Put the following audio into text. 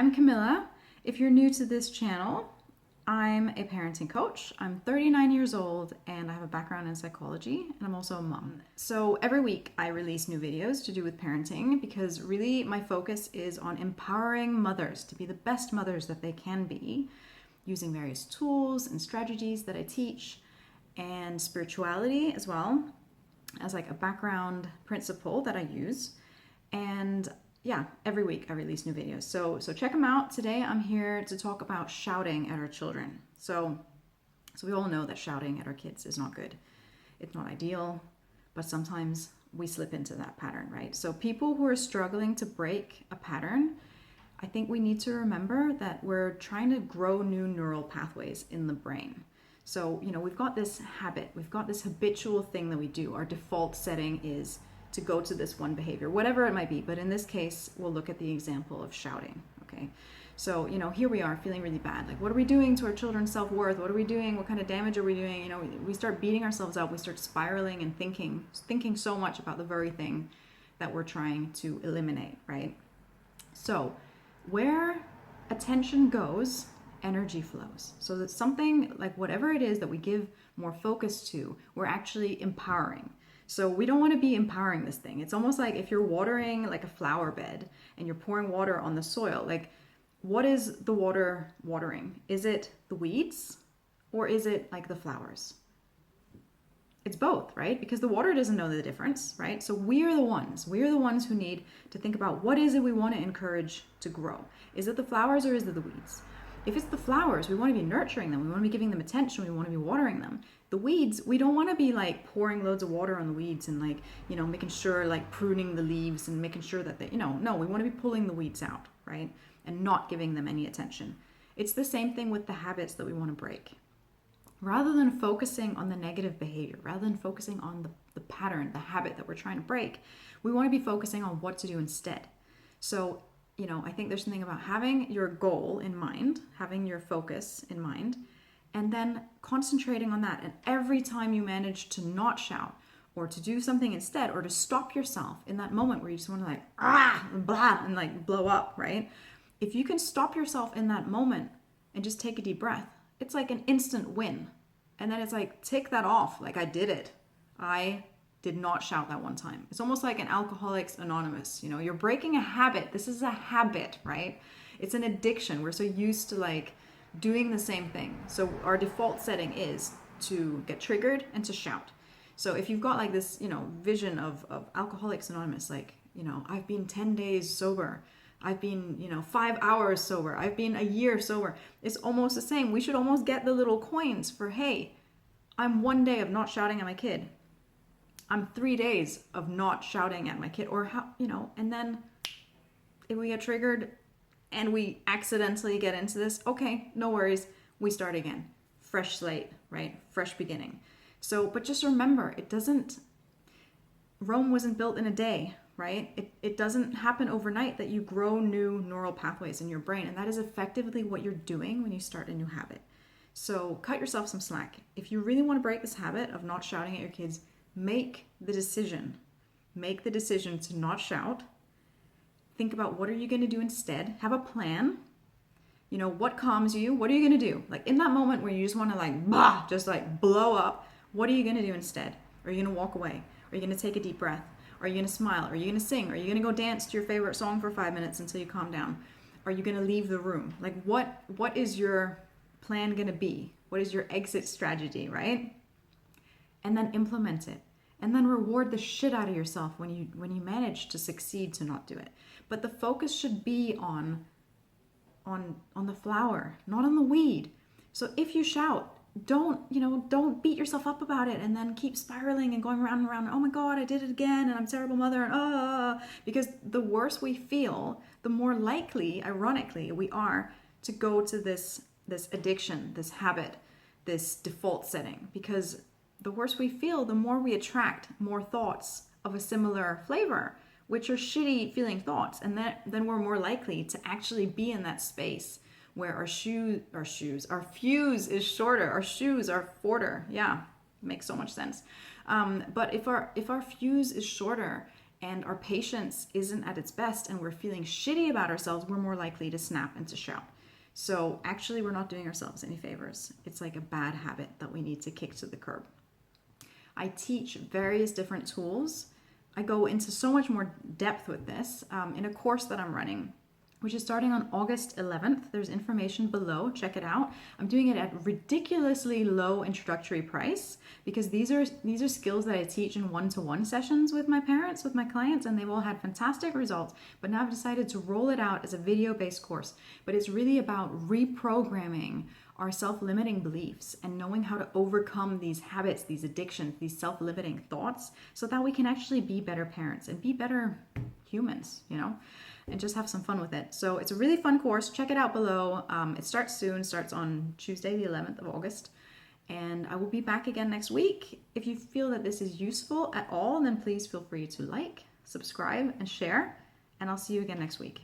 I'm Camilla. If you're new to this channel, I'm a parenting coach. I'm 39 years old and I have a background in psychology, and I'm also a mom. So every week I release new videos to do with parenting because really my focus is on empowering mothers to be the best mothers that they can be using various tools and strategies that I teach, and spirituality as well as like a background principle that I use. And yeah, every week I release new videos. So check them out. Today I'm here to talk about shouting at our children. So we all know that shouting at our kids is not good. It's not ideal, but sometimes we slip into that pattern, right? So people who are struggling to break a pattern, I think we need to remember that we're trying to grow new neural pathways in the brain. So, we've got this habit, we've got this habitual thing that we do. Our default setting is to go to this one behavior, whatever it might be. But in this case, we'll look at the example of shouting, okay? So, here we are feeling really bad. Like, what are we doing to our children's self-worth? What are we doing? What kind of damage are we doing? We start beating ourselves up. We start spiraling and thinking so much about the very thing that we're trying to eliminate, right? So, where attention goes, energy flows. So that something like whatever it is that we give more focus to, we're actually empowering. So we don't want to be empowering this thing. It's almost like if you're watering like a flower bed and you're pouring water on the soil, like what is the water watering? Is it the weeds or is it like the flowers? It's both, right? Because the water doesn't know the difference, right? So we're the ones who need to think about what is it we want to encourage to grow. Is it the flowers or is it the weeds? If it's the flowers, we want to be nurturing them. We want to be giving them attention. We want to be watering them. The weeds, we don't want to be like pouring loads of water on the weeds and like, making sure like pruning the leaves and making sure that they, no, we want to be pulling the weeds out, right? And not giving them any attention. It's the same thing with the habits that we want to break. Rather than focusing on the negative behavior, rather than focusing on the pattern, the habit that we're trying to break, we want to be focusing on what to do instead. So, I think there's something about having your goal in mind, having your focus in mind, and then concentrating on that. And every time you manage to not shout or to do something instead, or to stop yourself in that moment where you just want to like, blah, and like blow up, right? If you can stop yourself in that moment and just take a deep breath, it's like an instant win. And then it's like, tick that off. Like, I did it. I did not shout that one time. It's almost like an Alcoholics Anonymous. You're breaking a habit. This is a habit, right? It's an addiction. We're so used to like doing the same thing. So our default setting is to get triggered and to shout. So if you've got like this, vision of Alcoholics Anonymous, like, I've been 10 days sober. I've been, 5 hours sober. I've been a year sober. It's almost the same. We should almost get the little coins for, hey, I'm 1 day of not shouting at my kid. I'm 3 days of not shouting at my kid, or how, and then if we get triggered and we accidentally get into this, okay, no worries. We start again. Fresh slate, right? Fresh beginning. So, but just remember, Rome wasn't built in a day, right? It doesn't happen overnight that you grow new neural pathways in your brain. And that is effectively what you're doing when you start a new habit. So cut yourself some slack. If you really want to break this habit of not shouting at your kids, make the decision to not shout. Think about what are you going to do instead. Have a plan. What calms you? What are you going to do? Like in that moment where you just want to like, just like blow up, what are you going to do instead? Are you going to walk away? Are you going to take a deep breath? Are you going to smile? Are you going to sing? Are you going to go dance to your favorite song for 5 minutes until you calm down? Are you going to leave the room? Like what is your plan going to be? What is your exit strategy, right? And then implement it. And then reward the shit out of yourself when you manage to succeed to not do it. But the focus should be on the flower, not on the weed. So if you shout, don't beat yourself up about it and then keep spiraling and going around and around. Oh my God, I did it again and I'm a terrible mother and because the worse we feel, the more likely, ironically, we are to go to this addiction, this habit, this default setting. Because the worse we feel, the more we attract more thoughts of a similar flavor, which are shitty feeling thoughts. And then we're more likely to actually be in that space where our fuse is shorter, our shoes are shorter. Yeah, makes so much sense. But if our fuse is shorter and our patience isn't at its best and we're feeling shitty about ourselves, we're more likely to snap and to shout. So actually, we're not doing ourselves any favors. It's like a bad habit that we need to kick to the curb. I teach various different tools. I go into so much more depth with this in a course that I'm running, which is starting on August 11th. There's information below. Check it out. I'm doing it at ridiculously low introductory price because these are skills that I teach in one-to-one sessions with my parents, with my clients, and they've all had fantastic results. But now I've decided to roll it out as a video-based course. But it's really about reprogramming our self-limiting beliefs and knowing how to overcome these habits, these addictions, these self-limiting thoughts, so that we can actually be better parents and be better humans, and just have some fun with it. So it's a really fun course. Check it out below. It starts soon, starts on Tuesday, the 11th of August. And I will be back again next week. If you feel that this is useful at all, then please feel free to like, subscribe, and share. And I'll see you again next week.